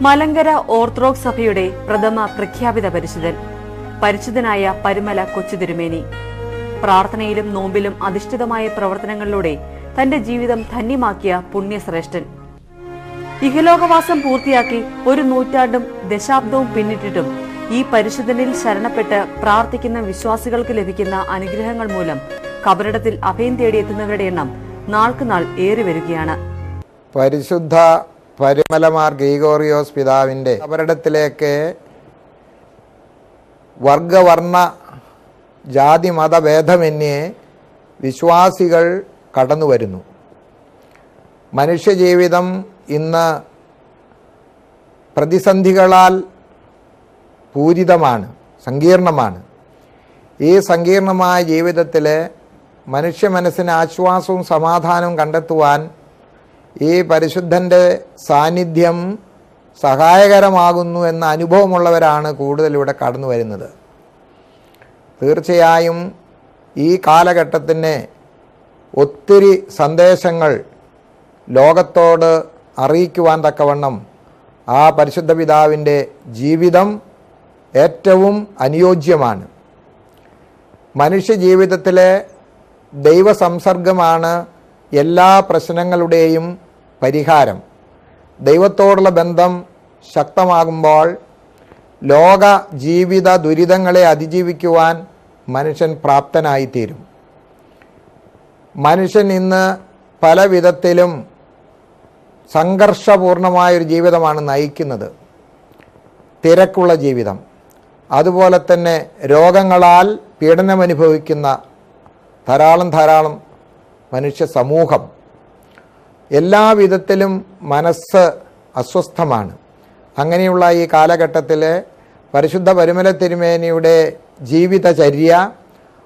Malankara orthodox സഭയുടെ പ്രഥമ പ്രഖ്യാപിത പരിശുദ്ധൻ, പരിശുദ്ധനായ പരുമല കൊച്ചുതിരുമേനി. പ്രാർത്ഥനയിലും നോമ്പിലും അധിഷ്ഠിതമായ പ്രവർത്തനങ്ങളിലൂടെ തന്റെ ജീവിതം ധന്യമാക്കിയ പുണ്യശ്രേഷ്ഠൻ. ഇഹലോകവാസം പൂർത്തിയാക്കി ഒരു നൂറ്റാണ്ടും ദശാബ്ദവും പിന്നിട്ടിട്ടും ഈ പരിശുദ്ധനിൽ ശരണപ്പെട്ട് പ്രാർത്ഥിക്കുന്ന വിശ്വാസികൾക്ക് ലഭിക്കുന്ന അനുഗ്രഹങ്ങൾ മൂലം കബറിടത്തിൽ അഭയം തേടിയെത്തുന്നവരുടെ എണ്ണം നാൾക്കുനാൾ ഏറി വരികയാണ്. പരിശുദ്ധ പരുമലമാർ ഗ്രിഗോറിയോസ് പിതാവിൻ്റെ കബറിടത്തിലേക്ക് വർഗവർണ്ണ ജാതി മതഭേദമന്യേ വിശ്വാസികൾ കടന്നു വരുന്നു. മനുഷ്യജീവിതം ഇന്ന് പ്രതിസന്ധികളാൽ പൂരിതമാണ്, സങ്കീർണമാണ്. ഈ സങ്കീർണമായ ജീവിതത്തിൽ മനുഷ്യ മനസ്സിന് ആശ്വാസവും സമാധാനവും കണ്ടെത്തുവാൻ ഈ പരിശുദ്ധൻ്റെ സാന്നിധ്യം സഹായകരമാകുന്നു എന്ന അനുഭവമുള്ളവരാണ് കൂടുതൽ ഇവിടെ കടന്നു വരുന്നത്. തീർച്ചയായും ഈ കാലഘട്ടത്തിന് ഒത്തിരി സന്ദേശങ്ങൾ ലോകത്തോട് അറിയിക്കുവാൻ തക്കവണ്ണം ആ പരിശുദ്ധ പിതാവിൻ്റെ ജീവിതം ഏറ്റവും അനുയോജ്യമാണ്. മനുഷ്യജീവിതത്തിലെ ദൈവസംസർഗമാണ് എല്ലാ പ്രശ്നങ്ങളുടെയും പരിഹാരം. ദൈവത്തോടുള്ള ബന്ധം ശക്തമാകുമ്പോൾ ലോക ജീവിത ദുരിതങ്ങളെ അതിജീവിക്കുവാൻ മനുഷ്യൻ പ്രാപ്തനായിത്തീരും. മനുഷ്യൻ ഇന്ന് പല വിധത്തിലും സംഘർഷപൂർണമായൊരു ജീവിതമാണ് നയിക്കുന്നത്. തിരക്കുള്ള ജീവിതം, അതുപോലെ തന്നെ രോഗങ്ങളാൽ പീഡനമനുഭവിക്കുന്ന ധാരാളം മനുഷ്യ സമൂഹം. എല്ലാ വിധത്തിലും മനസ്സ് അസ്വസ്ഥമാണ്. അങ്ങനെയുള്ള ഈ കാലഘട്ടത്തിൽ പരിശുദ്ധ പരുമല തിരുമേനിയുടെ ജീവിതചര്യ,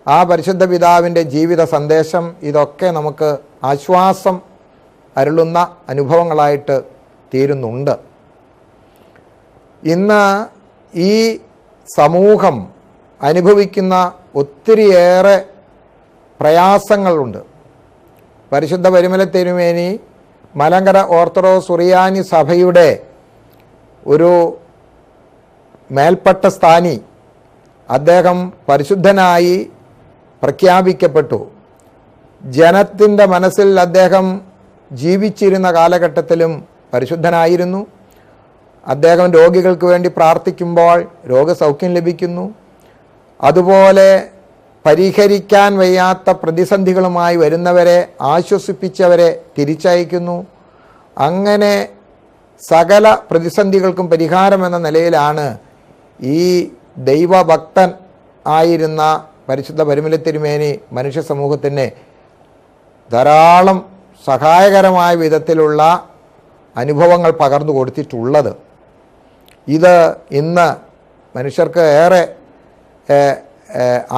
ആ പരിശുദ്ധ പിതാവിൻ്റെ ജീവിത സന്ദേശം, ഇതൊക്കെ നമുക്ക് ആശ്വാസം അരുളുന്ന അനുഭവങ്ങളായിട്ട് തീരുന്നുണ്ട്. ഇന്ന് ഈ സമൂഹം അനുഭവിക്കുന്ന ഒത്തിരിയേറെ പ്രയാസങ്ങളുണ്ട്. പരിശുദ്ധ പരുമല തിരുമേനി മലങ്കര ഓർത്തഡോക്സ് സുറിയാനി സഭയുടെ ഒരു മേൽപ്പെട്ട സ്ഥാനി. അദ്ദേഹം പരിശുദ്ധനായി പ്രഖ്യാപിക്കപ്പെട്ടു. ജനത്തിൻ്റെ മനസ്സിൽ അദ്ദേഹം ജീവിച്ചിരുന്ന കാലഘട്ടത്തിലും പരിശുദ്ധനായിരുന്നു. അദ്ദേഹം രോഗികൾക്ക് വേണ്ടി പ്രാർത്ഥിക്കുമ്പോൾ രോഗസൗഖ്യം ലഭിക്കുന്നു. അതുപോലെ പരിഹരിക്കാൻ വയ്യാത്ത പ്രതിസന്ധികളുമായി വരുന്നവരെ ആശ്വസിപ്പിച്ചവരെ തിരിച്ചയക്കുന്നു. അങ്ങനെ സകല പ്രതിസന്ധികൾക്കും പരിഹാരമെന്ന നിലയിലാണ് ഈ ദൈവഭക്തൻ ആയിരുന്ന പരിശുദ്ധ പരുമല തിരുമേനി മനുഷ്യ സമൂഹത്തിന് ധാരാളം സഹായകരമായ വിധത്തിലുള്ള അനുഭവങ്ങൾ പകർന്നു കൊടുത്തിട്ടുള്ളത്. ഇത് ഇന്ന് മനുഷ്യർക്ക് ഏറെ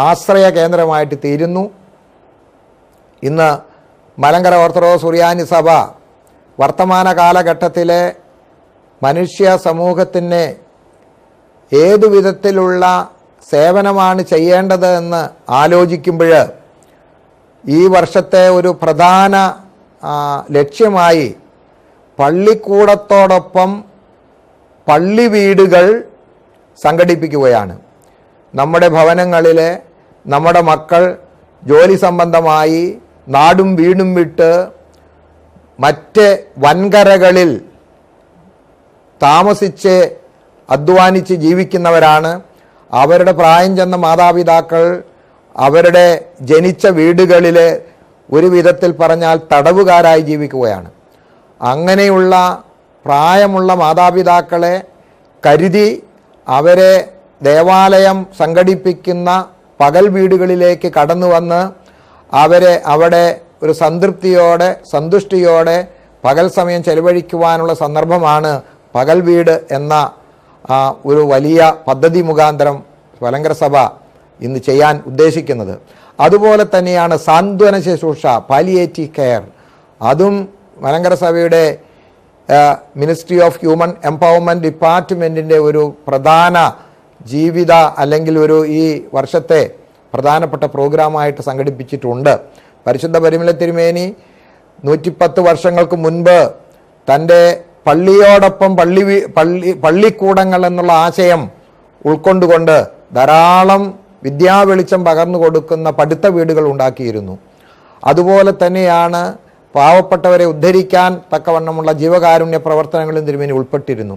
ആശ്രയ കേന്ദ്രമായിട്ട് തീരുന്നു. ഇന്ന് മലങ്കര ഓർത്തഡോക്സ് സുറിയാനി സഭ വർത്തമാന കാലഘട്ടത്തിലെ മനുഷ്യ സമൂഹത്തിന് ഏതു വിധത്തിലുള്ള സേവനമാണ് ചെയ്യേണ്ടത് എന്ന് ആലോചിക്കുമ്പോൾ ഈ വർഷത്തെ ഒരു പ്രധാന ലക്ഷ്യമായി പള്ളിക്കൂടത്തോടൊപ്പം പള്ളി വീടുകൾ സംഘടിപ്പിക്കുകയാണ്. നമ്മുടെ ഭവനങ്ങളിൽ നമ്മുടെ മക്കൾ ജോലി സംബന്ധമായി നാടും വീടും വിട്ട് മറ്റ് വൻകരകളിൽ താമസിച്ച് അധ്വാനിച്ച് ജീവിക്കുന്നവരാണ്. അവരുടെ പ്രായം ചെന്ന മാതാപിതാക്കൾ അവരുടെ ജനിച്ച വീടുകളിൽ ഒരു വിധത്തിൽ പറഞ്ഞാൽ തടവുകാരായി ജീവിക്കുകയാണ്. അങ്ങനെയുള്ള പ്രായമുള്ള മാതാപിതാക്കളെ കരുതി അവരെ ദേവാലയം സംഘടിപ്പിക്കുന്ന പകൽ വീടുകളിലേക്ക് കടന്നു വന്ന് അവരെ അവിടെ ഒരു സംതൃപ്തിയോടെ സന്തുഷ്ടിയോടെ പകൽ സമയം ചെലവഴിക്കുവാനുള്ള സന്ദർഭമാണ് പകൽ വീട് എന്ന ഒരു വലിയ പദ്ധതി മുഖാന്തരം മലങ്കര സഭ ഇന്ന് ചെയ്യാൻ ഉദ്ദേശിക്കുന്നത്. അതുപോലെ തന്നെയാണ് സാന്ത്വന ശുശ്രൂഷ, പാലിയേറ്റീവ് കെയർ. അതും മലങ്കര സഭയുടെ മിനിസ്ട്രി ഓഫ് ഹ്യൂമൻ എംപവർമെൻറ്റ് ഡിപ്പാർട്ട്മെൻറ്റിൻ്റെ ഒരു പ്രധാന ജീവിത അല്ലെങ്കിൽ ഈ വർഷത്തെ പ്രധാനപ്പെട്ട പ്രോഗ്രാമായിട്ട് സംഘടിപ്പിച്ചിട്ടുണ്ട്. പരിശുദ്ധ പരുമല തിരുമേനി 110 വർഷങ്ങൾക്ക് മുൻപ് തൻ്റെ പള്ളിയോടൊപ്പം പള്ളിക്കൂടങ്ങൾ എന്നുള്ള ആശയം ഉൾക്കൊണ്ടുകൊണ്ട് ധാരാളം വിദ്യാവെളിച്ചം പകർന്നു കൊടുക്കുന്ന പഠിത്ത വീടുകൾ ഉണ്ടാക്കിയിരുന്നു. അതുപോലെ തന്നെയാണ് പാവപ്പെട്ടവരെ ഉദ്ധരിക്കാൻ തക്കവണ്ണമുള്ള ജീവകാരുണ്യ പ്രവർത്തനങ്ങളും തിരുമേനി ഉൾപ്പെട്ടിരുന്നു.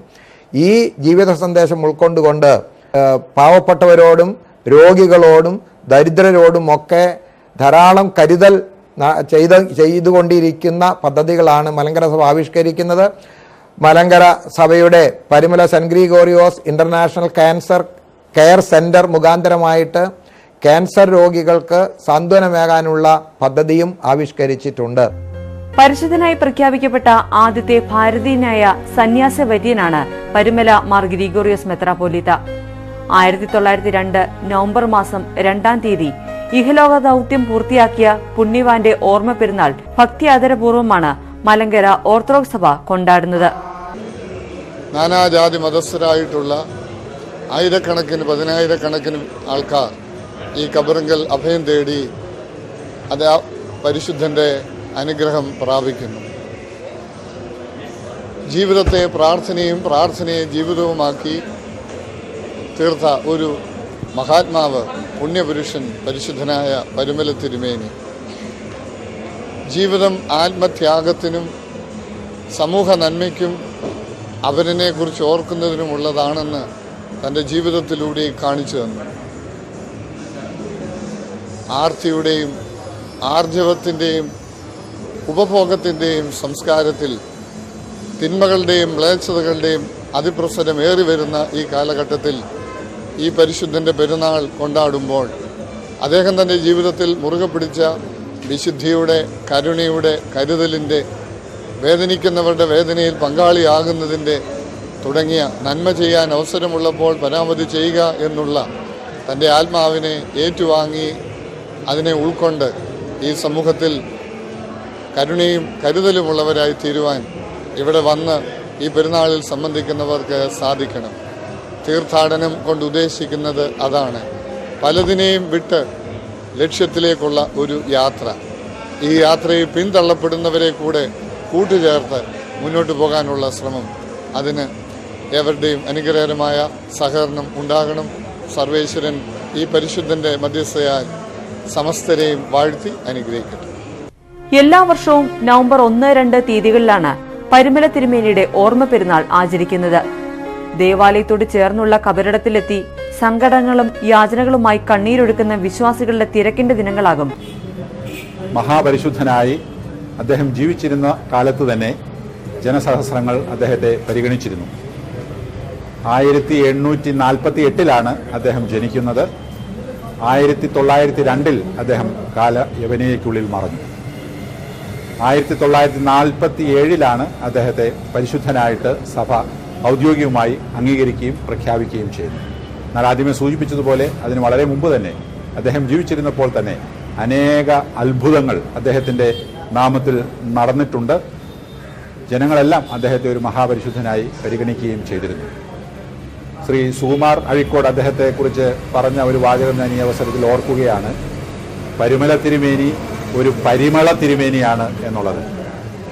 ഈ ജീവിത സന്ദേശം ഉൾക്കൊണ്ടുകൊണ്ട് പാവപ്പെട്ടവരോടും രോഗികളോടും ദരിദ്രരോടും ഒക്കെ ധാരാളം കരുതൽ ചെയ്തുകൊണ്ടിരിക്കുന്ന പദ്ധതികളാണ് മലങ്കര സഭ ആവിഷ്കരിക്കുന്നത്. മലങ്കര സഭയുടെ Parumala saint Gregorios international cancer care centre മുഖാന്തരമായിട്ട് ക്യാൻസർ രോഗികൾക്ക് സാന്ത്വനമേകാനുള്ള പദ്ധതിയും ആവിഷ്കരിച്ചിട്ടുണ്ട്. പരിശുദ്ധനായി പ്രഖ്യാപിക്കപ്പെട്ട ആദ്യത്തെ ഭാരതീയനായ സന്യാസ വര്യനാണ് പരിമല മാർ ഗ്രിഗോറിയോസ് മെത്രാപ്പോലീത്ത. 1902 നവംബർ മാസം 2-ാം തീയതി ഇഹലോക ദൗത്യം പൂർത്തിയാക്കിയ പുണ്യവാന്റെ ഓർമ്മ പെരുന്നാൾ ഭക്തി ആദരപൂർവ്വമാണ് മലങ്കര ഓർത്തഡോക്സ് സഭ കൊണ്ടാടുന്നത്. നാനാജാതി മതസ്ഥരായിട്ടുള്ള ആയിരക്കണക്കിന് 10,000-കണക്കിന് ആൾക്കാർ ഈ കബറിങ്കൽ അഭയം തേടി അത് പരിശുദ്ധന്റെ അനുഗ്രഹം പ്രാപിക്കുന്നു. ജീവിതത്തെ പ്രാർത്ഥനയെ ജീവിതവുമാക്കി തീർത്ത ഒരു മഹാത്മാവ്, പുണ്യപുരുഷൻ പരിശുദ്ധനായ പരിമല തിരുമേനി. ജീവിതം ആത്മത്യാഗത്തിനും സമൂഹ നന്മയ്ക്കും അവരനെ കുറിച്ച് ഓർക്കുന്നതിനുമുള്ളതാണെന്ന് തൻ്റെ ജീവിതത്തിലൂടെ കാണിച്ചു തന്നു. ആർത്തിയുടെയും ആർജവത്തിൻ്റെയും ഉപഭോഗത്തിൻ്റെയും സംസ്കാരത്തിൽ തിന്മകളുടെയും മ്ലേച്ഛതകളുടെയും അതിപ്രസരം ഏറി വരുന്ന ഈ കാലഘട്ടത്തിൽ ഈ പരിശുദ്ധൻ്റെ പെരുന്നാൾ കൊണ്ടാടുമ്പോൾ അദ്ദേഹം തൻ്റെ ജീവിതത്തിൽ മുറുകെ പിടിച്ച വിശുദ്ധിയുടെ, കരുണയുടെ, കരുതലിൻ്റെ, വേദനിക്കുന്നവരുടെ വേദനയിൽ പങ്കാളിയാകുന്നതിൻ്റെ തുടങ്ങിയ നന്മ ചെയ്യാൻ അവസരമുള്ളപ്പോൾ പരാമതി ചെയ്യുക എന്നുള്ള തൻ്റെ ആത്മാവിനെ ഏറ്റുവാങ്ങി അതിനെ ഉൾക്കൊണ്ട് ഈ സമൂഹത്തിൽ കരുണയും കരുതലുമുള്ളവരായി തീരുവാൻ ഇവിടെ വന്ന് ഈ പെരുന്നാളിൽ സംബന്ധിക്കുന്നവർക്ക് സാധിക്കണം. തീർത്ഥാടനം കൊണ്ട് ഉദ്ദേശിക്കുന്നത് അതാണ്. പലതിനെയും വിട്ട് ലക്ഷ്യത്തിലേക്കുള്ള ഒരു യാത്ര. ഈ യാത്രയിൽ പിന്തള്ളപ്പെടുന്നവരെ കൂടെ കൂട്ടുചേർത്ത് മുന്നോട്ട് പോകാനുള്ള ശ്രമം. അതിന് ഏവരുടെയും അനുഗ്രഹകരമായ സഹകരണം ഉണ്ടാകണം. സർവേശ്വരൻ ഈ പരിശുദ്ധന്റെ മധ്യസ്ഥയാൽ സമസ്തരെയും വാഴ്ത്തി അനുഗ്രഹിക്കട്ടെ. എല്ലാ വർഷവും നവംബർ 1-2 തീയതികളിലാണ് പരിമല തിരുമേനിയുടെ ഓർമ്മ പെരുന്നാൾ ആചരിക്കുന്നത്. ദേവാലയത്തോട് ചേർന്നുള്ള കബറിടത്തിലെത്തി സങ്കടങ്ങളും യാചനകളുമായി കണ്ണീരൊഴുക്കുന്ന വിശ്വാസികളുടെ തിരക്കിന്റെ ദിനങ്ങളാകും. മഹാപരിശുദ്ധനായി അദ്ദേഹം ജീവിച്ചിരുന്ന കാലത്ത് തന്നെ ജനസഹസ്രങ്ങൾ അദ്ദേഹത്തെ പരിഗണിച്ചിരുന്നു. 1848 അദ്ദേഹം ജനിക്കുന്നത്. 1902 അദ്ദേഹം കാലയവനികയ്ക്കുള്ളിൽ മറഞ്ഞു. 1947 അദ്ദേഹത്തെ പരിശുദ്ധനായിട്ട് സഭ ഔദ്യോഗികമായി അംഗീകരിക്കുകയും പ്രഖ്യാപിക്കുകയും ചെയ്തു. എന്നാൽ ആദ്യമേ സൂചിപ്പിച്ചതുപോലെ അതിന് വളരെ മുമ്പ് തന്നെ അദ്ദേഹം ജീവിച്ചിരുന്നപ്പോൾ തന്നെ അനേക അത്ഭുതങ്ങൾ അദ്ദേഹത്തിൻ്റെ നാമത്തിൽ നടന്നിട്ടുണ്ട്. ജനങ്ങളെല്ലാം അദ്ദേഹത്തെ ഒരു മഹാപരിശുദ്ധനായി പരിഗണിക്കുകയും ചെയ്തിരുന്നു. ശ്രീ സുകുമാർ അഴീക്കോട് അദ്ദേഹത്തെക്കുറിച്ച് പറഞ്ഞ ഒരു വാചകം ഞാൻ ഈ അവസരത്തിൽ ഓർക്കുകയാണ്. പരിമല തിരുമേനി ഒരു പരിമള തിരുമേനിയാണ് എന്നുള്ളത്.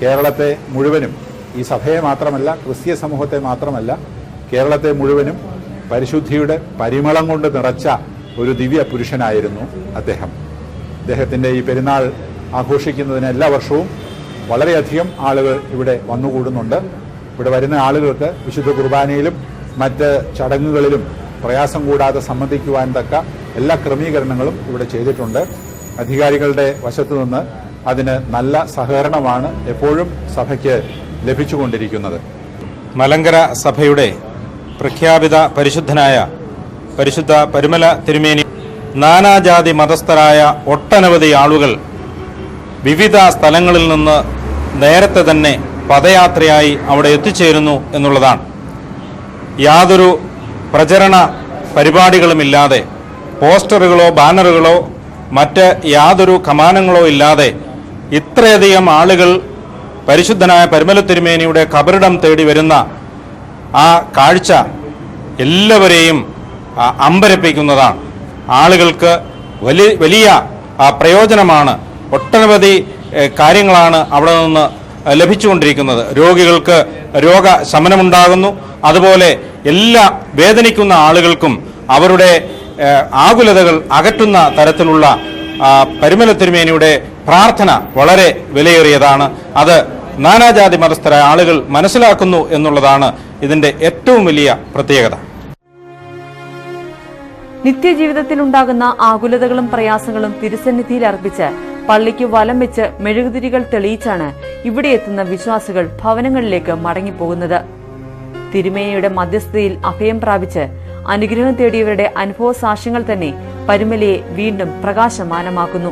കേരളത്തെ മുഴുവനും, ഈ സഭയെ മാത്രമല്ല, ക്രിസ്തീയ സമൂഹത്തെ മാത്രമല്ല, കേരളത്തെ മുഴുവനും പരിശുദ്ധിയുടെ പരിമളം കൊണ്ട് നിറച്ച ഒരു ദിവ്യ പുരുഷനായിരുന്നു അദ്ദേഹം. അദ്ദേഹത്തിൻ്റെ ഈ പെരുന്നാൾ ആഘോഷിക്കുന്നതിന് എല്ലാ വർഷവും വളരെയധികം ആളുകൾ ഇവിടെ വന്നുകൂടുന്നുണ്ട്. ഇവിടെ വരുന്ന ആളുകൾക്ക് വിശുദ്ധ കുർബാനയിലും മറ്റ് ചടങ്ങുകളിലും പ്രയാസം കൂടാതെ സംബന്ധിക്കുവാൻ തക്ക എല്ലാ ക്രമീകരണങ്ങളും ഇവിടെ ചെയ്തിട്ടുണ്ട്. അധികാരികളുടെ വശത്തു നിന്ന് അതിന് നല്ല സഹകരണമാണ് എപ്പോഴും സഭയ്ക്ക് ലഭിച്ചുകൊണ്ടിരിക്കുന്നത്. മലങ്കര സഭയുടെ പ്രഖ്യാപിത പരിശുദ്ധനായ പരിശുദ്ധ പരിമല തിരുമേനി നാനാജാതി മതസ്ഥരായ ഒട്ടനവധി ആളുകൾ വിവിധ സ്ഥലങ്ങളിൽ നിന്ന് നേരത്തെ തന്നെ പദയാത്രയായി അവിടെ എത്തിച്ചേരുന്നു എന്നുള്ളതാണ്. യാതൊരു പ്രചരണ പരിപാടികളുമില്ലാതെ, പോസ്റ്ററുകളോ ബാനറുകളോ മറ്റ് യാതൊരു കമാനങ്ങളോ ഇല്ലാതെ ഇത്രയധികം ആളുകൾ പരിശുദ്ധനായ പരിമല തിരുമേനിയുടെ കബറിടം തേടി വരുന്ന ആ കാഴ്ച എല്ലാവരെയും അമ്പരപ്പിക്കുന്നതാണ്. ആളുകൾക്ക് വലിയ പ്രയോജനമാണ്. ഒട്ടനവധി കാര്യങ്ങളാണ് അവിടെ നിന്ന് ലഭിച്ചുകൊണ്ടിരിക്കുന്നത്. രോഗികൾക്ക് രോഗശമനമുണ്ടാകുന്നു. അതുപോലെ എല്ലാ വേദനിക്കുന്ന ആളുകൾക്കും അവരുടെ ആകുലതകൾ അകറ്റുന്ന തരത്തിലുള്ള പരിമല തിരുമേനിയുടെ പ്രാർത്ഥന വളരെ വിലയേറിയതാണ്. അത് നാനാജാതി മതസ്ഥരായ ആളുകൾ മനസ്സിലാക്കുന്നു എന്നുള്ളതാണ് ഇതിന്റെ ഏറ്റവും വലിയ പ്രത്യേകത. നിത്യജീവിതത്തിലുണ്ടാകുന്ന ആകുലതകളും പ്രയാസങ്ങളും തിരുസന്നിധിയിൽ അർപ്പിച്ച് പള്ളിക്ക് വലം വെച്ച് മെഴുകുതിരികൾ തെളിയിച്ചാണ് ഇവിടെ എത്തുന്ന വിശ്വാസികൾ ഭവനങ്ങളിലേക്ക് മടങ്ങിപ്പോകുന്നത്. തിരുമേനിയുടെ മധ്യസ്ഥതയിൽ അഭയം പ്രാപിച്ച് അനുഗ്രഹം തേടിയവരുടെ അനുഭവ സാക്ഷ്യങ്ങൾ തന്നെ പരിമലയെ വീണ്ടും പ്രകാശമാനമാക്കുന്നു.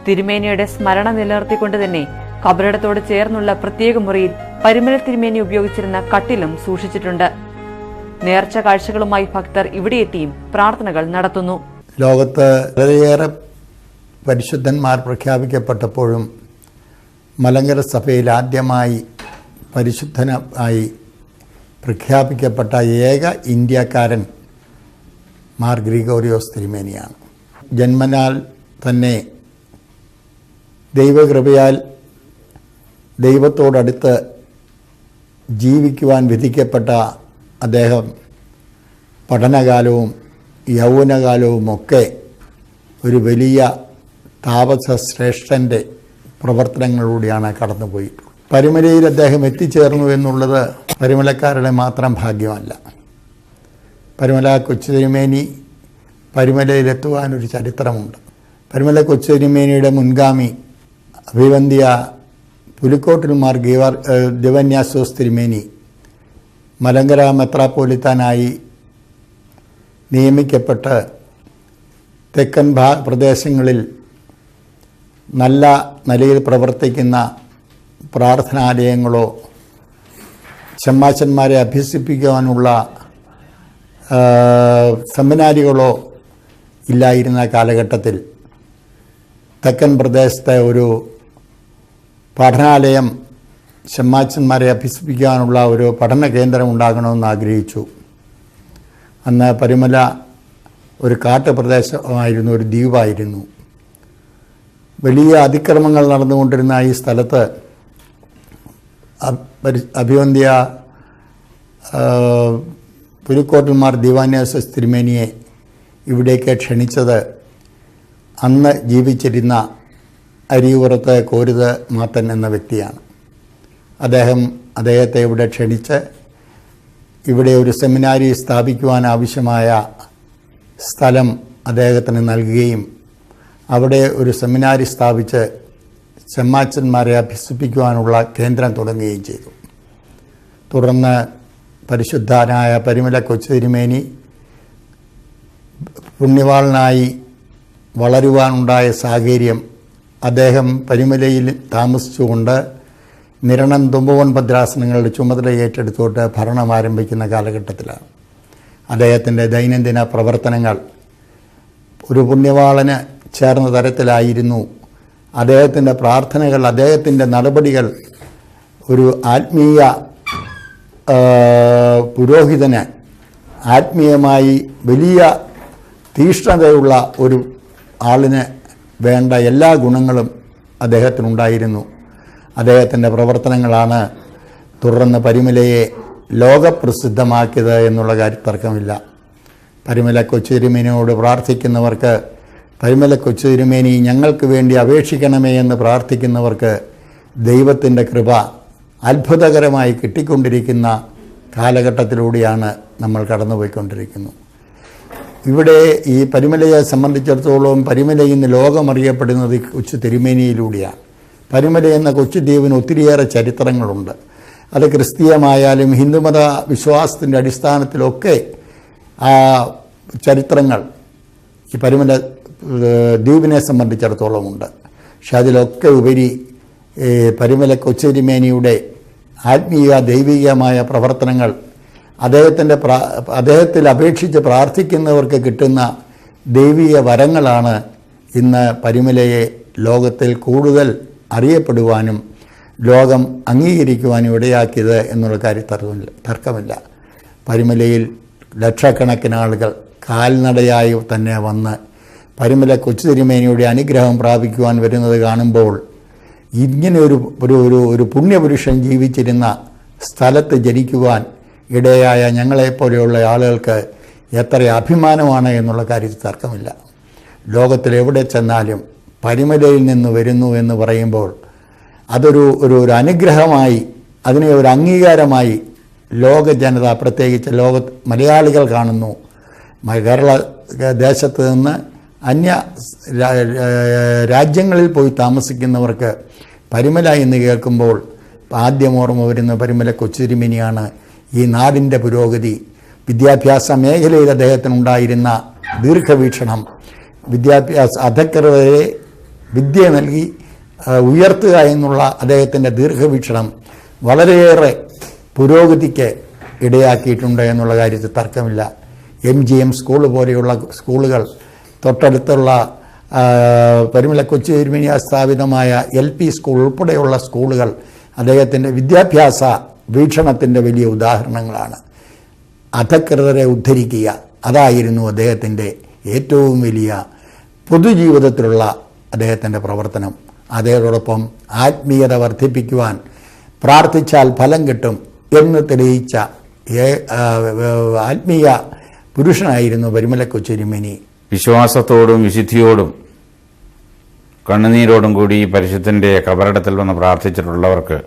തിരുമേനിയുടെ സ്മരണ നിലനിർത്തിക്കൊണ്ട് തന്നെ കബറിടത്തോട് ചേർന്നുള്ള പ്രത്യേക മുറിയിൽ പരിമല തിരുമേനി ഉപയോഗിച്ചിരുന്ന കട്ടിലും സൂക്ഷിച്ചിട്ടുണ്ട്. നേർച്ച കാഴ്ചകളുമായി ഭക്തർ ഇവിടെയെത്തിയും പ്രാർത്ഥനകൾ നടത്തുന്നു. ലോകത്ത് വളരെയേറെ പരിശുദ്ധന്മാർ പ്രഖ്യാപിക്കപ്പെട്ടപ്പോഴും മലങ്കര സഭയിൽ ആദ്യമായി പരിശുദ്ധനായി പ്രഖ്യാപിക്കപ്പെട്ട ഏക ഇന്ത്യക്കാരൻ മാർ ഗ്രിഗോറിയോസ് തിരുമേനിയാണ്. ജന്മനാൽ തന്നെ ദൈവകൃപയാൽ ദൈവത്തോടടുത്ത് ജീവിക്കുവാൻ വിധിക്കപ്പെട്ട അദ്ദേഹം പഠനകാലവും യൗവനകാലവുമൊക്കെ ഒരു വലിയ താപസശ്രേഷ്ഠൻ്റെ പ്രവർത്തനങ്ങളിലൂടെയാണ് കടന്നുപോയിട്ടുള്ളത്. പരിമലയിൽ അദ്ദേഹം എത്തിച്ചേർന്നു എന്നുള്ളത് പരിമലക്കാരുടെ മാത്രം ഭാഗ്യമല്ല. പരിമല കൊച്ചു തിരുമേനി പരിമലയിലെത്തുവാനൊരു ചരിത്രമുണ്ട്. പരിമല കൊച്ചു തിരുമേനിയുടെ മുൻഗാമി അഭിവന്ധ്യ പുലിക്കോട്ടിൽ മാർ ദിവന്യാസോസ് തിരുമേനി മലങ്കര മെത്രാപ്പോലിത്താനായി നിയമിക്കപ്പെട്ട് തെക്കൻ പ്രദേശങ്ങളിൽ നല്ല നിലയിൽ പ്രവർത്തിക്കുന്ന പ്രാർത്ഥനാലയങ്ങളോ ഷമ്മാശന്മാരെ അഭ്യസിപ്പിക്കുവാനുള്ള സെമിനാരികളോ ഇല്ലായിരുന്ന കാലഘട്ടത്തിൽ തെക്കൻ പ്രദേശത്തെ ഒരു പഠനാലയം ഷമ്മാച്ചന്മാരെ അഭ്യസിപ്പിക്കാനുള്ള ഒരു പഠന കേന്ദ്രം ഉണ്ടാകണമെന്ന് ആഗ്രഹിച്ചു. അന്ന് പരിമല ഒരു കാട്ടുപ്രദേശമായിരുന്നു, ഒരു ദ്വീപായിരുന്നു. വലിയ അതിക്രമങ്ങൾ നടന്നുകൊണ്ടിരുന്ന ഈ സ്ഥലത്ത് അഭിവന്ധ്യ പുലിക്കോട്ടിൽമാർ ദിവന്യാസോസ് തിരുമേനിയെ ഇവിടേക്ക് ക്ഷണിച്ചത് അന്ന് ജീവിച്ചിരുന്ന അരിയുപുറത്ത് കോരുത് മാത്തൻ എന്ന വ്യക്തിയാണ്. അദ്ദേഹത്തെ ഇവിടെ ക്ഷണിച്ച് ഇവിടെ ഒരു സെമിനാരി സ്ഥാപിക്കുവാൻ ആവശ്യമായ സ്ഥലം അദ്ദേഹത്തിന് നൽകുകയും അവിടെ ഒരു സെമിനാരി സ്ഥാപിച്ച് ഷമ്മാച്ചന്മാരെ അഭ്യസിപ്പിക്കുവാനുള്ള കേന്ദ്രം തുടങ്ങുകയും ചെയ്തു. തുടർന്ന് പരിശുദ്ധനായ പരിമല കൊച്ചു തിരുമേനി പുണ്യവാളനായി വളരുവാനുണ്ടായ സാഹചര്യം അദ്ദേഹം പരിമലയിൽ താമസിച്ചുകൊണ്ട് നിരണം തുമ്പവൻ ഭദ്രാസനങ്ങളുടെ ചുമതല ഏറ്റെടുത്തോട്ട് ഭരണം ആരംഭിക്കുന്ന കാലഘട്ടത്തിലാണ്. അദ്ദേഹത്തിൻ്റെ ദൈനംദിന പ്രവർത്തനങ്ങൾ ഒരു പുണ്യവാളന് ചേർന്ന തരത്തിലായിരുന്നു. അദ്ദേഹത്തിൻ്റെ പ്രാർത്ഥനകൾ, അദ്ദേഹത്തിൻ്റെ നടപടികൾ ഒരു ആത്മീയ പുരോഹിതന് ആത്മീയമായി വലിയ തീഷ്ണതയുള്ള ഒരു ആളിന് വേണ്ട എല്ലാ ഗുണങ്ങളും അദ്ദേഹത്തിനുണ്ടായിരുന്നു. അദ്ദേഹത്തിൻ്റെ പ്രവർത്തനങ്ങളാണ് തുടർന്ന് പരിമലയെ ലോകപ്രസിദ്ധമാക്കിയത് എന്നുള്ള കാര്യം തർക്കമില്ല. പരിമല കൊച്ചു തിരുമേനിയോട് പ്രാർത്ഥിക്കുന്നവർക്ക്, പരിമല കൊച്ചു തിരുമേനി ഞങ്ങൾക്ക് വേണ്ടി അപേക്ഷിക്കണമേ എന്ന് പ്രാർത്ഥിക്കുന്നവർക്ക് ദൈവത്തിൻ്റെ കൃപ അത്ഭുതകരമായി കിട്ടിക്കൊണ്ടിരിക്കുന്ന കാലഘട്ടത്തിലൂടെയാണ് നമ്മൾ കടന്നുപോയിക്കൊണ്ടിരിക്കുന്നത്. ഇവിടെ ഈ പരിമലയെ സംബന്ധിച്ചിടത്തോളം പരിമല ഇന്ന് ലോകമറിയപ്പെടുന്നത് കൊച്ചു തിരുമേനിയിലൂടെയാണ്. പരിമല എന്ന കൊച്ചു ദ്വീപിന് ഒത്തിരിയേറെ ചരിത്രങ്ങളുണ്ട്. അത് ക്രിസ്തീയമായാലും ഹിന്ദുമത വിശ്വാസത്തിൻ്റെ അടിസ്ഥാനത്തിലൊക്കെ ആ ചരിത്രങ്ങൾ ഈ പരിമല ദ്വീപിനെ സംബന്ധിച്ചിടത്തോളം ഉണ്ട്. പക്ഷെ അതിലൊക്കെ ഉപരി പരിമല കൊച്ചു തിരുമേനിയുടെ ആത്മീയ ദൈവികമായ പ്രവർത്തനങ്ങൾ, അദ്ദേഹത്തിൽ അപേക്ഷിച്ച് പ്രാർത്ഥിക്കുന്നവർക്ക് കിട്ടുന്ന ദൈവിക വരങ്ങളാണ് ഇന്ന് പരിമലയെ ലോകത്തിൽ കൂടുതൽ അറിയപ്പെടുവാനും ലോകം അംഗീകരിക്കുവാനും ഇടയാക്കിയത് എന്നുള്ള കാര്യം തർക്കമില്ല. പരിമലയിൽ ലക്ഷക്കണക്കിന് ആളുകൾ കാൽനടയായി തന്നെ വന്ന് പരിമല കൊച്ചു തിരുമേനിയുടെ അനുഗ്രഹം പ്രാപിക്കുവാൻ വരുന്നത് കാണുമ്പോൾ ഇങ്ങനെ ഒരു പുണ്യപുരുഷൻ ജീവിച്ചിരുന്ന സ്ഥലത്ത് ജനിക്കുവാൻ ഇടയായ ഞങ്ങളെപ്പോലെയുള്ള ആളുകൾക്ക് എത്ര അഭിമാനമാണ് എന്നുള്ള കാര്യത്തിൽ തർക്കമില്ല. ലോകത്തിലെവിടെ ചെന്നാലും പരിമലയിൽ നിന്ന് വരുന്നു എന്ന് പറയുമ്പോൾ അതൊരു അനുഗ്രഹമായി, അതിനെ ഒരു അംഗീകാരമായി ലോക ജനത, പ്രത്യേകിച്ച് മലയാളികൾ കാണുന്നു. കേരള ദേശത്ത് നിന്ന് അന്യ രാജ്യങ്ങളിൽ പോയി താമസിക്കുന്നവർക്ക് പരിമല എന്ന് കേൾക്കുമ്പോൾ ആദ്യം ഓർമ്മ വരുന്ന പരിമല കൊച്ചുതിരുമേനിയാണ്. ഈ നാടിൻ്റെ പുരോഗതി, വിദ്യാഭ്യാസ മേഖലയിൽ അദ്ദേഹത്തിനുണ്ടായിരുന്ന ദീർഘവീക്ഷണം, അധകൃതരെ വിദ്യ നൽകി ഉയർത്തുക എന്നുള്ള അദ്ദേഹത്തിൻ്റെ ദീർഘവീക്ഷണം വളരെയേറെ പുരോഗതിക്ക് ഇടയാക്കിയിട്ടുണ്ട് എന്നുള്ള കാര്യത്തിൽ തർക്കമില്ല. MGM സ്കൂൾ പോലെയുള്ള സ്കൂളുകൾ, തൊട്ടടുത്തുള്ള പരിമല കൊച്ചുതിരുമേനി സ്ഥാപിതമായ LP സ്കൂൾ ഉൾപ്പെടെയുള്ള സ്കൂളുകൾ അദ്ദേഹത്തിൻ്റെ വിദ്യാഭ്യാസ വീക്ഷണത്തിൻ്റെ വലിയ ഉദാഹരണങ്ങളാണ്. അധകൃതരെ ഉദ്ധരിക്കുക, അതായിരുന്നു അദ്ദേഹത്തിൻ്റെ ഏറ്റവും വലിയ പൊതുജീവിതത്തിലുള്ള അദ്ദേഹത്തിൻ്റെ പ്രവർത്തനം. അതോടൊപ്പം ആത്മീയത വർദ്ധിപ്പിക്കുവാൻ പ്രാർത്ഥിച്ചാൽ ഫലം കിട്ടും എന്ന് തെളിയിച്ച ആത്മീയ പുരുഷനായിരുന്നു പരിമല കൊച്ചുതിരുമേനി. വിശ്വാസത്തോടും വിശുദ്ധിയോടും കണ്ണുനീരോടും കൂടി ഈ പരിശുദ്ധൻ്റെ കബറിടത്തിൽ വന്ന് പ്രാർത്ഥിച്ചിട്ടുള്ളവർക്ക്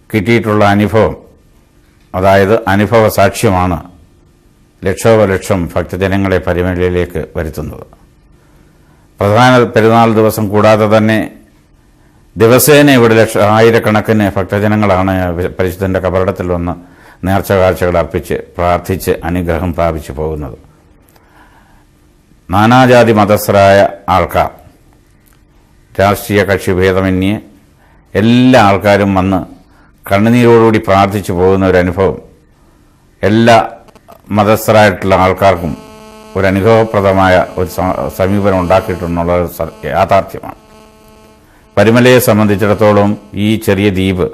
കിട്ടിയിട്ടുള്ള അനുഭവം, അതായത് അനുഭവ സാക്ഷ്യമാണ് ലക്ഷോപലക്ഷം ഭക്തജനങ്ങളെ പരിമലയിലേക്ക് വരുത്തുന്നത്. പ്രധാന പെരുന്നാൾ ദിവസം കൂടാതെ തന്നെ ദിവസേന ഇവിടെ ആയിരക്കണക്കിന് ഭക്തജനങ്ങളാണ് പരിശുദ്ധൻ്റെ കബറിടത്തിൽ വന്ന് നേർച്ച കാഴ്ചകൾ അർപ്പിച്ച് പ്രാർത്ഥിച്ച് അനുഗ്രഹം പ്രാപിച്ചു പോകുന്നത്. നാനാജാതി മതസ്ഥരായ ആൾക്കാർ, രാഷ്ട്രീയ കക്ഷിഭേദമന്യേ എല്ലാ ആൾക്കാരും വന്ന് കണ്ണുനീരോടുകൂടി പ്രാർത്ഥിച്ചു പോകുന്ന ഒരു അനുഭവം എല്ലാ മതസ്ഥരായിട്ടുള്ള ആൾക്കാർക്കും ഒരു അനുഭവപ്രദമായ ഒരു സമീപനം ഉണ്ടാക്കിയിട്ടുള്ള യാഥാർത്ഥ്യമാണ്. പരിമലയെ സംബന്ധിച്ചിടത്തോളം ഈ ചെറിയ ദ്വീപ്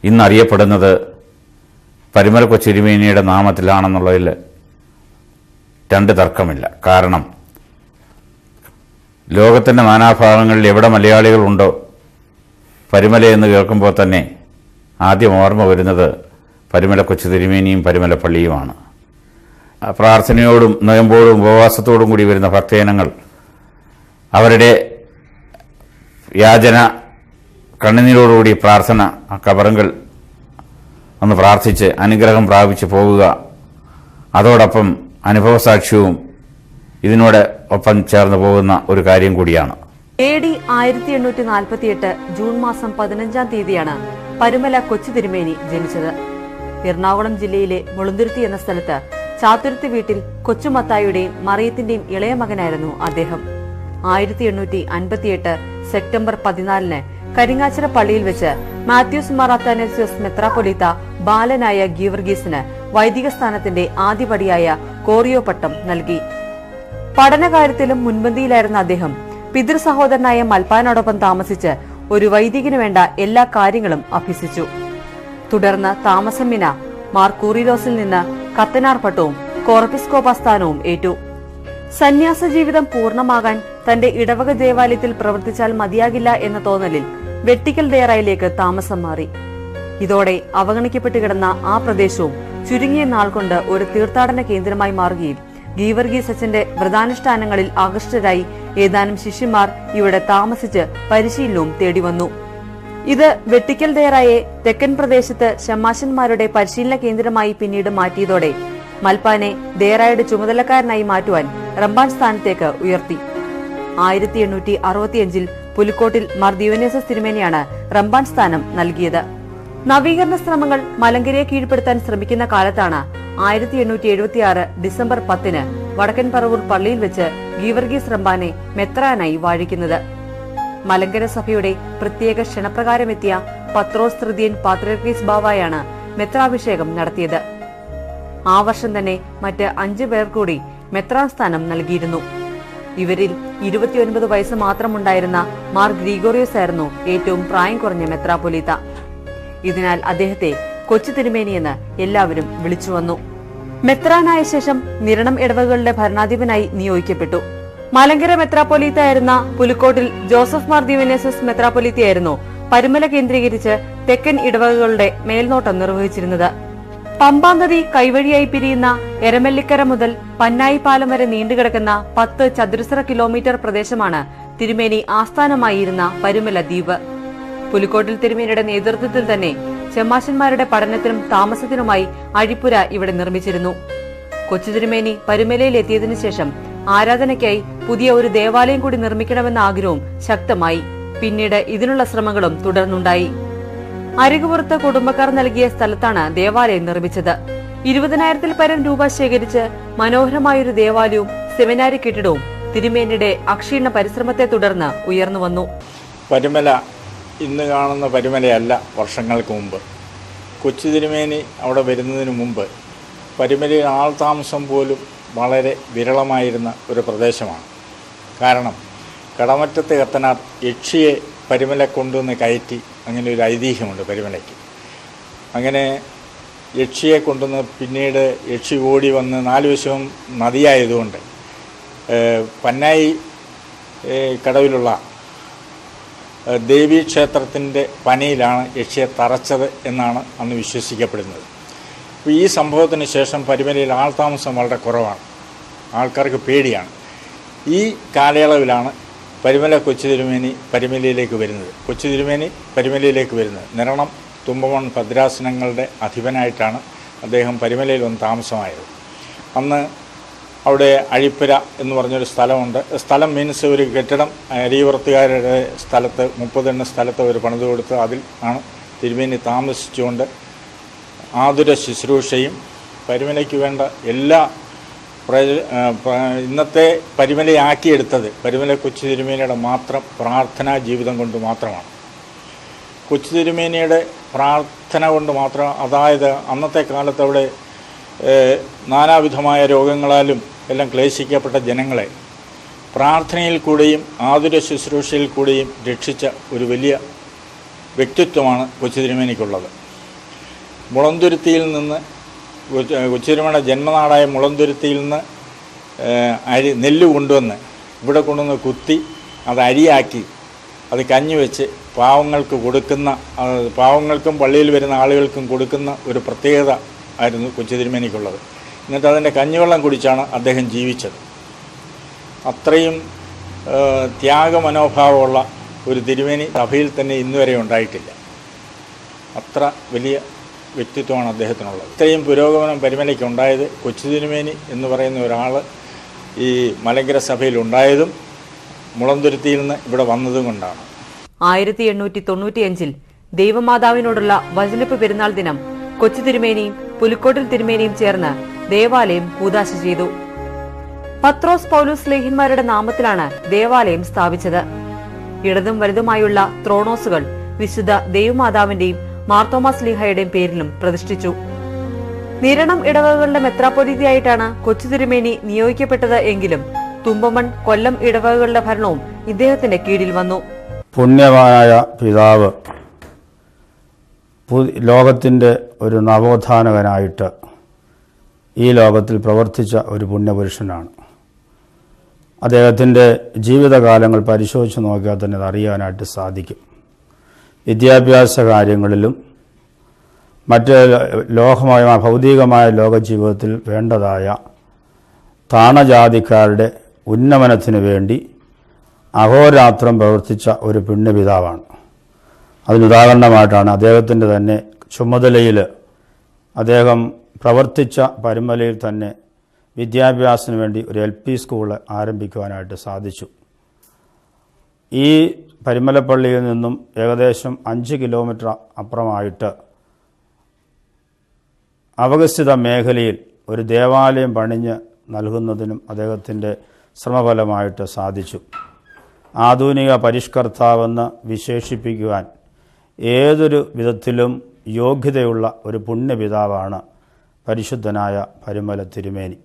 ഇന്നറിയപ്പെടുന്നത് പരിമല കൊച്ചുതിരുമേനിയുടെ നാമത്തിലാണെന്നുള്ളതിൽ രണ്ട് തർക്കമില്ല. കാരണം ലോകത്തിൻ്റെ നാനാഭാഗങ്ങളിൽ എവിടെ മലയാളികളുണ്ടോ പരിമല എന്ന് കേൾക്കുമ്പോൾ തന്നെ ആദ്യം ഓർമ്മ വരുന്നത് പരിമല കൊച്ചുതിരുമേനിയും പരിമല പള്ളിയുമാണ്. പ്രാർത്ഥനയോടും നോയമ്പോടും ഉപവാസത്തോടും കൂടി വരുന്ന ഭക്തജനങ്ങൾ അവരുടെ യാചന കണ്ണുനീരോടുകൂടി പ്രാർത്ഥന കബറങ്കൽ ഒന്ന് പ്രാർത്ഥിച്ച് അനുഗ്രഹം പ്രാപിച്ച് പോവുക, അതോടൊപ്പം അനുഭവസാക്ഷ്യവും ഇതിനോട് ഒപ്പം ചേർന്ന് പോകുന്ന ഒരു കാര്യം കൂടിയാണ്. AD 1848 ജൂൺ മാസം 15-ാം തീയതിയാണ് പരിമല കൊച്ചുതിരുമേനി ജനിച്ചത്. എറണാകുളം ജില്ലയിലെ മുളന്തുരുത്തി എന്ന സ്ഥലത്ത് ചാത്തുരുത്തി വീട്ടിൽ കൊച്ചുമത്തായിയുടെയും മറിയത്തിന്റെയും ഇളയ മകനായിരുന്നു അദ്ദേഹം. 1858 സെപ്റ്റംബർ 14-ന് കരിങ്ങാച്ചിറ പള്ളിയിൽ വെച്ച് മാത്യൂസ് മാർ അത്താനേസ്യോസ് മെത്രാപ്പൊലീത്ത ബാലനായ ഗീവർഗീസിന് വൈദിക സ്ഥാനത്തിന്റെ ആദ്യപടിയായ കോറിയോ പട്ടം നൽകി. പഠനകാര്യത്തിലും മുൻപന്തിയിലായിരുന്ന അദ്ദേഹം പിതൃ സഹോദരനായ മൽപ്പാനോടൊപ്പം താമസിച്ച് ഒരു വൈദികന് വേണ്ട എല്ലാ കാര്യങ്ങളും അഭ്യസിച്ചു. തുടർന്ന് താമസമിന മാർ കൂറിലോസിൽ നിന്ന് കത്തനാർ പട്ടവും കോർപ്പിസ്കോപ്പ സ്ഥാനവും ഏറ്റു. സന്യാസ ജീവിതം പൂർണ്ണമാകാൻ തന്റെ ഇടവക ദേവാലയത്തിൽ പ്രവർത്തിച്ചാൽ മതിയാകില്ല എന്ന തോന്നലിൽ വെട്ടിക്കൽ ദേറായിലേക്ക് താമസം മാറി. ഇതോടെ അവഗണിക്കപ്പെട്ടു കിടന്ന ആ പ്രദേശവും ചുരുങ്ങിയ നാൾ കൊണ്ട് ഒരു തീർത്ഥാടന കേന്ദ്രമായി മാറുകയും ഗീവർഗീസ് അച്ഛന്റെ വ്രതാനുഷ്ഠാനങ്ങളിൽ ആകൃഷ്ടരായി ഏതാനും ശിഷ്യന്മാർ ഇവിടെ താമസിച്ച് പരിശീലനവും തേടിവന്നു. ഇത് വെട്ടിക്കൽ ദേറായെ തെക്കൻ പ്രദേശത്ത് ഷമ്മാശന്മാരുടെ പരിശീലന കേന്ദ്രമായി പിന്നീട് മാറ്റിയതോടെ മൽപ്പാനെ ദേറായുടെ ചുമതലക്കാരനായി മാറ്റുവാൻ റമ്പാൻ സ്ഥാനത്തേക്ക് ഉയർത്തി. 1865 പുലിക്കോട്ടിൽ മാർ ദിയോനേസസ് തിരുമേനിയാണ് റമ്പാൻ സ്ഥാനം നൽകിയത്. നവീകരണ ശ്രമങ്ങൾ മലങ്കരയെ കീഴ്പ്പെടുത്താൻ ശ്രമിക്കുന്ന കാലത്താണ് 1876 ഡിസംബർ 10-ന് വടക്കൻ പറവൂർ പള്ളിയിൽ വെച്ച് ഗീവർഗീസ് റമ്പാനെ മെത്രാനായി വാഴിക്കുന്നത്. മലങ്കര സഭയുടെ പ്രത്യേക ക്ഷണപ്രകാരമെത്തിയ പത്രോസ് തൃതീയൻ പാത്രിയർക്കീസ് ബാവായാണ് മെത്രാഭിഷേകം നടത്തിയത്. ആ വർഷം തന്നെ മറ്റ് 5 പേർ കൂടി മെത്രാൻ സ്ഥാനം നൽകിയിരുന്നു. ഇവരിൽ 29 വയസ്സ് മാത്രമുണ്ടായിരുന്ന മാർ ഗ്രിഗോറിയോസ് ആയിരുന്നു ഏറ്റവും പ്രായം കുറഞ്ഞ മെത്രാപ്പൊലീത്ത. ഇതിനാൽ അദ്ദേഹത്തെ കൊച്ചു തിരുമേനിയെന്ന് എല്ലാവരും വിളിച്ചു വന്നു. മെത്രാനായ ശേഷം നിരണം ഇടവകളുടെ ഭരണാധിപനായി നിയോഗിക്കപ്പെട്ടു. മലങ്കര മെത്രാപ്പൊലീത്തയായിരുന്ന പുലിക്കോട്ടിൽ ജോസഫ് മാർ ദിവനേസസ് മെത്രാപ്പൊലീത്തയായിരുന്നു പരുമല കേന്ദ്രീകരിച്ച് തെക്കൻ ഇടവകകളുടെ മേൽനോട്ടം നിർവഹിച്ചിരുന്നത്. പമ്പാ നദി കൈവഴിയായി പിരിയുന്ന എരമല്ലിക്കര മുതൽ പന്നായി പാലം വരെ നീണ്ടുകിടക്കുന്ന 10 ചതുരശ്ര കിലോമീറ്റർ പ്രദേശമാണ് തിരുമേനി ആസ്ഥാനമായിരുന്ന പരുമല ദ്വീപ്. പുലിക്കോട്ടിൽ തിരുമേനിയുടെ നേതൃത്വത്തിൽ തന്നെ ചെമ്മാശന്മാരുടെ പഠനത്തിനും താമസത്തിനുമായി അഴിപ്പുര ഇവിടെ നിർമ്മിച്ചിരുന്നു. കൊച്ചു തിരുമേനി പരുമലയിൽ എത്തിയതിനു ശേഷം ആരാധനയ്ക്കായി പുതിയ ഒരു ദേവാലയം കൂടി നിർമ്മിക്കണമെന്ന ആഗ്രഹവും ശക്തമായി. പിന്നീട് ഇതിനുള്ള ശ്രമങ്ങളും തുടർന്നുണ്ടായി. അരികുപുറത്ത് കുടുംബക്കാർ നൽകിയ സ്ഥലത്താണ് ദേവാലയം നിർമ്മിച്ചത്. 20,000-ൽ പരം രൂപ ശേഖരിച്ച് മനോഹരമായൊരു ദേവാലയവും സെമിനാരി കെട്ടിടവും തിരുമേനിയുടെ അക്ഷീണ പരിശ്രമത്തെ തുടർന്ന് ഉയർന്നു വന്നു. പരുമല ഇന്ന് കാണുന്ന പരുമലയല്ല. വർഷങ്ങൾക്ക് മുമ്പ് കൊച്ചു തിരുമേനി അവിടെ വരുന്നതിന് മുമ്പ് പരുമലയിൽ ആൾതാമസം പോലും വളരെ വിരളമായിരുന്ന ഒരു പ്രദേശമാണ്. കാരണം കടമറ്റത്തെ കത്തനാർ യക്ഷിയെ പരുമല കൊണ്ടുവന്ന് കയറ്റി, അങ്ങനെ ഒരു ഐതിഹ്യമുണ്ട് പരുമലയ്ക്ക്. അങ്ങനെ യക്ഷിയെ കൊണ്ടുവന്ന് പിന്നീട് യക്ഷി ഓടി വന്ന് 4 വശവും നദിയായതുകൊണ്ട് പന്നായി കടവിലുള്ള ദേവീക്ഷേത്രത്തിൻ്റെ പനയിലാണ് യക്ഷിയെ തറച്ചത് എന്നാണ് അന്ന് വിശ്വസിക്കപ്പെടുന്നത്. അപ്പോൾ ഈ സംഭവത്തിന് ശേഷം പരുമലയിൽ ആൾതാമസം വളരെ കുറവാണ്, ആൾക്കാർക്ക് പേടിയാണ്. ഈ കാലയളവിലാണ് പരുമല കൊച്ചു തിരുമേനി പരുമലയിലേക്ക് വരുന്നത്. കൊച്ചു തിരുമേനി പരുമലയിലേക്ക് വരുന്നത് നിരണം തുമ്പമൺ ഭദ്രാസനങ്ങളുടെ അധിപനായിട്ടാണ് അദ്ദേഹം പരുമലയിൽ വന്ന് താമസമായത്. അന്ന് അവിടെ അഴിപ്പുര എന്ന് പറഞ്ഞൊരു സ്ഥലമുണ്ട്. സ്ഥലം മീൻസ് ഒരു കെട്ടിടം അരിയുറത്തുകാരുടെ സ്ഥലത്ത് 30 എണ്ണ സ്ഥലത്ത് അവർ പണിത് കൊടുത്ത് അതിൽ ആണ് തിരുമേനി താമസിച്ചുകൊണ്ട് ആതുര ശുശ്രൂഷയും പരുമലയ്ക്ക് വേണ്ട എല്ലാ ഇന്നത്തെ പരുമലയാക്കിയെടുത്തത് പരുമല കൊച്ചു തിരുമേനിയുടെ മാത്രം പ്രാർത്ഥനാ ജീവിതം കൊണ്ട് മാത്രമാണ്. കൊച്ചു തിരുമേനിയുടെ പ്രാർത്ഥന കൊണ്ട് മാത്രം, അതായത് അന്നത്തെ കാലത്ത് അവിടെ നാനാവിധമായ രോഗങ്ങളാലും എല്ലാം ക്ലേശിക്കപ്പെട്ട ജനങ്ങളെ പ്രാർത്ഥനയിൽ കൂടെയും ആതുര ശുശ്രൂഷയിൽ കൂടെയും രക്ഷിച്ച ഒരു വലിയ വ്യക്തിത്വമാണ് കൊച്ചു തിരുമേനിക്കുള്ളത്. മുളന്തുരുത്തിയിൽ നിന്ന് കൊച്ചു തിരുമേനിയുടെ ജന്മനാടായ മുളന്തുരുത്തിയിൽ നിന്ന് നെല്ല് കൊണ്ടുവന്ന് ഇവിടെ കൊണ്ടുവന്ന് കുത്തി അത് അരിയാക്കി അത് കഞ്ഞി വെച്ച് പാവങ്ങൾക്ക് കൊടുക്കുന്ന, പാവങ്ങൾക്കും പള്ളിയിൽ വരുന്ന ആളുകൾക്കും കൊടുക്കുന്ന ഒരു പ്രത്യേകത ആയിരുന്നു കൊച്ചു തിരുമേനിക്കുള്ളത്. എന്നിട്ട് അതിൻ്റെ കഞ്ഞിവെള്ളം കുടിച്ചാണ് അദ്ദേഹം ജീവിച്ചത്. അത്രയും ത്യാഗമനോഭാവമുള്ള ഒരു തിരുമേനി സഭയിൽ തന്നെ ഇന്നുവരെ ഉണ്ടായിട്ടില്ല. അത്ര വലിയ വ്യക്തിത്വമാണ് അദ്ദേഹത്തിനുള്ളത്. ഇത്രയും പുരോഗമനം പരുമലയ്ക്ക് ഉണ്ടായത് കൊച്ചു തിരുമേനി എന്ന് പറയുന്ന ഒരാൾ ഈ മലങ്കര സഭയിൽ ഉണ്ടായതും മുളന്തുരുത്തിയിൽ നിന്ന് ഇവിടെ വന്നതും കൊണ്ടാണ്. 1895-ൽ ദൈവമാതാവിനോടുള്ള വചനപ്പ് പെരുന്നാൾ ദിനം കൊച്ചു തിരുമേനിയും പുലിക്കോട്ടിൽ തിരുമേനിയും ചേർന്ന് ദേവാലയം കൂദാശ ചെയ്തു. പത്രോസ് പൗലോസ് ലേഖ്യന്മാരുടെ നാമത്തിലാണ് ദേവാലയം സ്ഥാപിച്ചത്. ഇടതും വലുതുമായുള്ള ത്രോണോസുകൾ വിശുദ്ധ ദൈവമാതാവിന്റെയും മാർത്തോമാ സ്ലീഹായുടെയും പേരിലും പ്രതിഷ്ഠിച്ചു. നിരണം ഇടവകകളുടെ മെത്രാപ്പൊലീത്തയായിട്ടാണ് കൊച്ചു തിരുമേനി നിയോഗിക്കപ്പെട്ടത് എങ്കിലും തുമ്പമൺ, കൊല്ലം ഇടവകകളുടെ ഭരണവും ഇദ്ദേഹത്തിന്റെ കീഴിൽ വന്നു. പുണ്യവാനായ പിതാവ് ലോകത്തിൻ്റെ ഒരു നവോത്ഥാനകനായിട്ട് ഈ ലോകത്തിൽ പ്രവർത്തിച്ച ഒരു പുണ്യപുരുഷനാണ്. അദ്ദേഹത്തിൻ്റെ ജീവിതകാലങ്ങൾ പരിശോധിച്ച് നോക്കിയാൽ തന്നെ അത് അറിയാനായിട്ട് സാധിക്കും. വിദ്യാഭ്യാസ കാര്യങ്ങളിലും മറ്റ് ഭൗതികമായ ലോകജീവിതത്തിൽ വേണ്ടതായ താണജാതിക്കാരുടെ ഉന്നമനത്തിന് വേണ്ടി അഹോരാത്രം പ്രവർത്തിച്ച ഒരു പുണ്യപിതാവാണ്. അതിനുദാഹരണമായിട്ടാണ് അദ്ദേഹത്തിൻ്റെ തന്നെ ചുമതലയിൽ അദ്ദേഹം പ്രവർത്തിച്ച പരുമലയിൽ തന്നെ വിദ്യാഭ്യാസത്തിന് വേണ്ടി ഒരു LP സ്കൂൾ ആരംഭിക്കുവാനായിട്ട് സാധിച്ചു. ഈ പരുമലപ്പള്ളിയിൽ നിന്നും ഏകദേശം 5 കിലോമീറ്റർ അപ്പുറമായിട്ട് അവഗസ്തിത മേഖലയിൽ ഒരു ദേവാലയം പണിഞ്ഞ് നൽകുന്നതിനും അദ്ദേഹത്തിൻ്റെ ശ്രമഫലമായിട്ട് സാധിച്ചു. ആധുനിക പരിഷ്കർത്താവെന്ന് വിശേഷിപ്പിക്കുവാൻ ഏതൊരു വിധത്തിലും യോഗ്യതയുള്ള ഒരു പുണ്യപിതാവാണ് പരിശുദ്ധനായ പരുമല തിരുമേനി.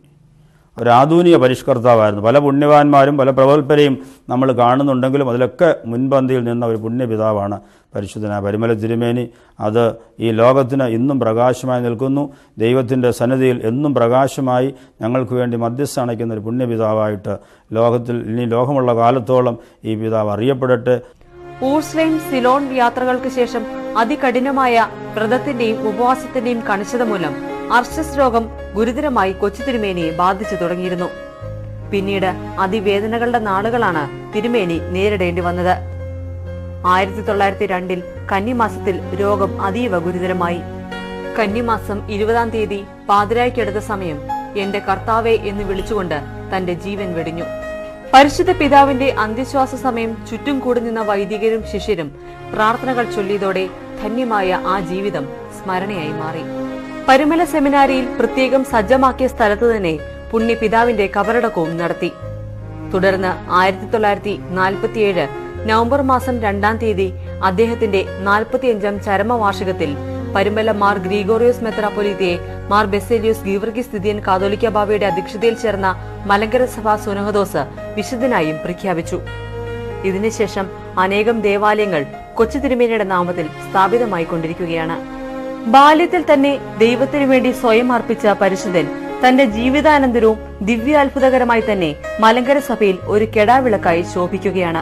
ഒരു ആധുനിക പരിഷ്കർത്താവായിരുന്നു. പല പുണ്യവാന്മാരും പല പ്രഗത്ഭരെയും നമ്മൾ കാണുന്നുണ്ടെങ്കിലും അതിലൊക്കെ മുൻപന്തിയിൽ നിന്ന ഒരു പുണ്യപിതാവാണ് പരിശുദ്ധനായ പരിമല തിരുമേനി. അത് ഈ ലോകത്തിന് ഇന്നും പ്രകാശമായി നിൽക്കുന്നു. ദൈവത്തിൻ്റെ സന്നിധിയിൽ എന്നും പ്രകാശമായി ഞങ്ങൾക്ക് വേണ്ടി മധ്യസ്ഥ അണയ്ക്കുന്ന ഒരു പുണ്യപിതാവായിട്ട് ലോകത്തിൽ ഇനി ലോകമുള്ള കാലത്തോളം ഈ പിതാവ് അറിയപ്പെടട്ടെ. ഊർസ്ലൈം സിലോൺ യാത്രകൾക്ക് ശേഷം അതികഠിനമായ വ്രതത്തിന്റെയും ഉപവാസത്തിന്റെയും കണിശത മൂലം അർശസ് രോഗം ഗുരുതരമായി കൊച്ചു തിരുമേനിയെ ബാധിച്ചു തുടങ്ങിയിരുന്നു. പിന്നീട് അതിവേദനകളുടെ നാളുകളാണ് തിരുമേനി നേരിടേണ്ടി വന്നത്. 1902 കന്നിമാസത്തിൽ രോഗം അതീവ ഗുരുതരമായി. കന്നിമാസം 20-ാം തീയതി പാതിരായ്ക്കടുത്ത സമയം എന്റെ കർത്താവേ എന്ന് വിളിച്ചുകൊണ്ട് തന്റെ ജീവൻ വെടിഞ്ഞു. പരിശുദ്ധ പിതാവിന്റെ അന്ത്യശ്വാസ സമയം ചുറ്റും കൂടി നിന്ന വൈദികരും ശിഷ്യരും പ്രാർത്ഥനകൾ ചൊല്ലിയതോടെ ധന്യമായ ആ ജീവിതം സ്മരണയായി മാറി. പരിമല സെമിനാരിയിൽ പ്രത്യേകം സജ്ജമാക്കിയ സ്ഥലത്ത് തന്നെ പുണ്യപിതാവിന്റെ കബറടക്കവും നടത്തി. തുടർന്ന് 1947 നവംബർ മാസം 2-ാം തീയതി അദ്ദേഹത്തിന്റെ 45-ാം ചരമവാർഷികത്തിൽ പരിമല മാർ ഗ്രിഗോറിയോസ് മെത്രാപ്പൊലീത്തയെ മാർ ബെസേലിയോസ് ഗീവർഗീസ് ദിദിയൻ കാതോലിക്ക ബാവയുടെ അധ്യക്ഷതയിൽ ചേർന്ന മലങ്കര സഭ സുനഹദോസ് വിശുദ്ധനായും പ്രഖ്യാപിച്ചു. ഇതിനുശേഷം അനേകം ദേവാലയങ്ങൾ കൊച്ചു തിരുമേനിയുടെ നാമത്തിൽ സ്ഥാപിതമായിക്കൊണ്ടിരിക്കുകയാണ്. ബാല്യത്തിൽ തന്നെ ദൈവത്തിനു വേണ്ടി സ്വയം അർപ്പിച്ച പരിശുദ്ധൻ തന്റെ ജീവിതാനന്തരവും ദിവ്യാത്ഭുതകരമായി തന്നെ മലങ്കര സഭയിൽ ഒരു കെടാവിളക്കായി ശോഭിക്കുകയാണ്.